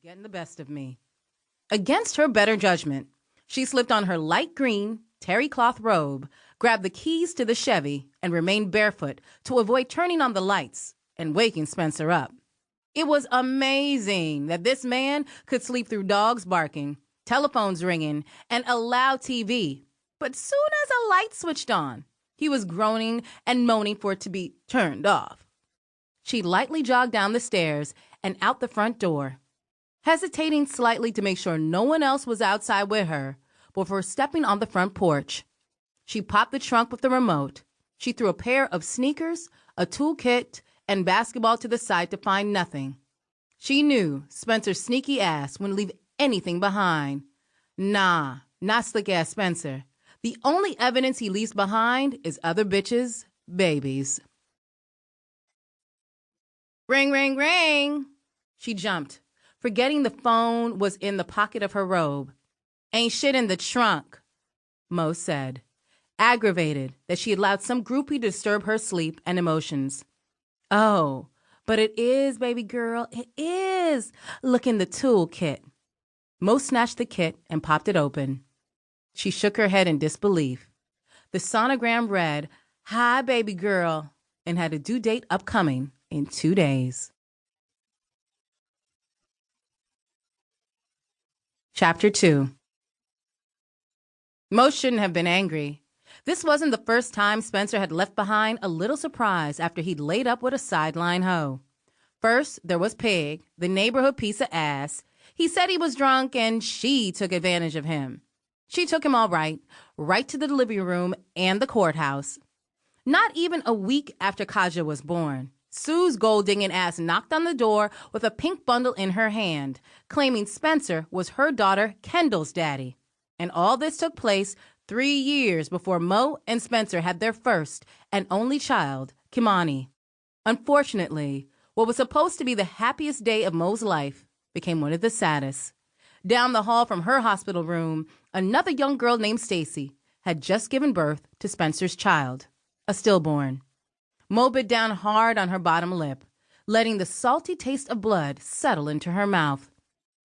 getting the best of me. Against her better judgment, she slipped on her light green terry cloth robe, grabbed the keys to the Chevy, and remained barefoot to avoid turning on the lights and waking Spencer up. It was amazing that this man could sleep through dogs barking, telephones ringing, and a loud TV. But soon as a light switched on, he was groaning and moaning for it to be turned off. She lightly jogged down the stairs and out the front door, hesitating slightly to make sure no one else was outside with her before stepping on the front porch. She popped the trunk with the remote. She threw a pair of sneakers, a toolkit, and basketball to the side to find nothing. She knew Spencer's sneaky ass wouldn't leave anything behind. Nah, not slick-ass Spencer. The only evidence he leaves behind is other bitches' babies. Ring, ring, ring. She jumped, forgetting the phone was in the pocket of her robe. Ain't shit in the trunk, Mo said, aggravated that she allowed some groupie to disturb her sleep and emotions. Oh, but it is, baby girl, it is. Look in the toolkit. Mo snatched the kit and popped it open. She shook her head in disbelief. The sonogram read, "Hi, baby girl," and had a due date upcoming in 2 days. Chapter 2. Mo shouldn't have been angry. This wasn't the first time Spencer had left behind a little surprise after he'd laid up with a sideline hoe. First, there was Pig, the neighborhood piece of ass. He said he was drunk and she took advantage of him. She took him all right to the living room and the courthouse. Not even a week after Kaja was born, Sue's gold-digging ass knocked on the door with a pink bundle in her hand, claiming Spencer was her daughter Kendall's daddy. And all this took place 3 years before Mo and Spencer had their first and only child, Kimani. Unfortunately, what was supposed to be the happiest day of Mo's life became one of the saddest. Down the hall from her hospital room, another young girl named Stacy had just given birth to Spencer's child, a stillborn. Mo bit down hard on her bottom lip, letting the salty taste of blood settle into her mouth.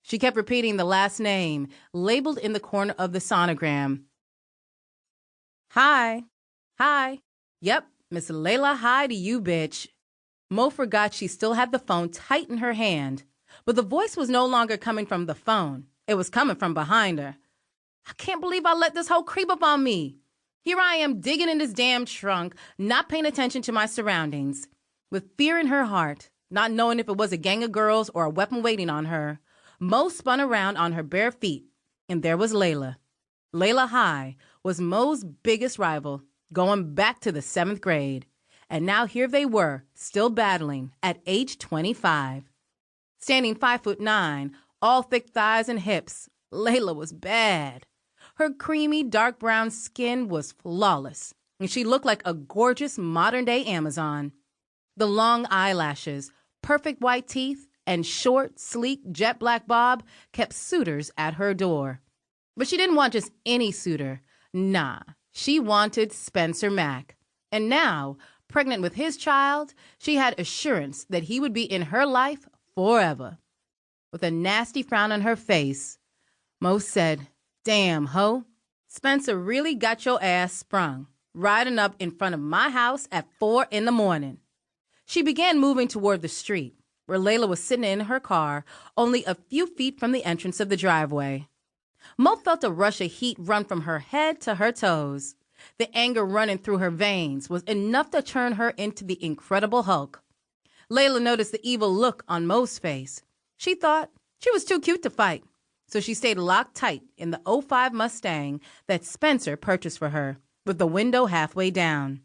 She kept repeating the last name, labeled in the corner of the sonogram. Hi. Hi. Yep, Miss Layla, hi to you, bitch. Mo forgot she still had the phone tight in her hand, but the voice was no longer coming from the phone. It was coming from behind her. I can't believe I let this hoe creep up on me. Here I am digging in this damn trunk, not paying attention to my surroundings. With fear in her heart, not knowing if it was a gang of girls or a weapon waiting on her, Mo spun around on her bare feet, and there was Layla. Layla High was Mo's biggest rival, going back to the 7th grade. And now here they were, still battling at age 25. Standing 5'9", all thick thighs and hips, Layla was bad. Her creamy, dark brown skin was flawless, and she looked like a gorgeous modern-day Amazon. The long eyelashes, perfect white teeth, and short, sleek, jet-black bob kept suitors at her door. But she didn't want just any suitor. Nah, she wanted Spencer Mack. And now, pregnant with his child, she had assurance that he would be in her life forever. With a nasty frown on her face, Mo said, "Damn, ho, Spencer really got your ass sprung, riding up in front of my house at 4 a.m. She began moving toward the street, where Layla was sitting in her car, only a few feet from the entrance of the driveway. Mo felt a rush of heat run from her head to her toes. The anger running through her veins was enough to turn her into the Incredible Hulk. Layla noticed the evil look on Mo's face. She thought she was too cute to fight, so she stayed locked tight in the '05 Mustang that Spencer purchased for her, with the window halfway down.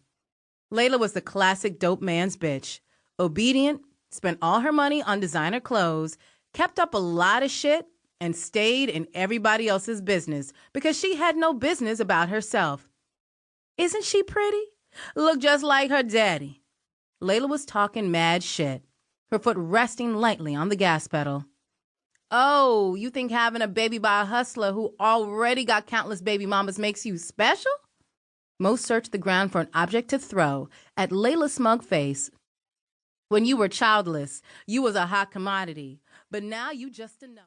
Layla was the classic dope man's bitch. Obedient, spent all her money on designer clothes, kept up a lot of shit, and stayed in everybody else's business because she had no business about herself. Isn't she pretty? Look just like her daddy. Layla was talking mad shit, her foot resting lightly on the gas pedal. Oh, you think having a baby by a hustler who already got countless baby mamas makes you special? Mo searched the ground for an object to throw at Layla's smug face. When you were childless, you was a hot commodity, but now you just a number.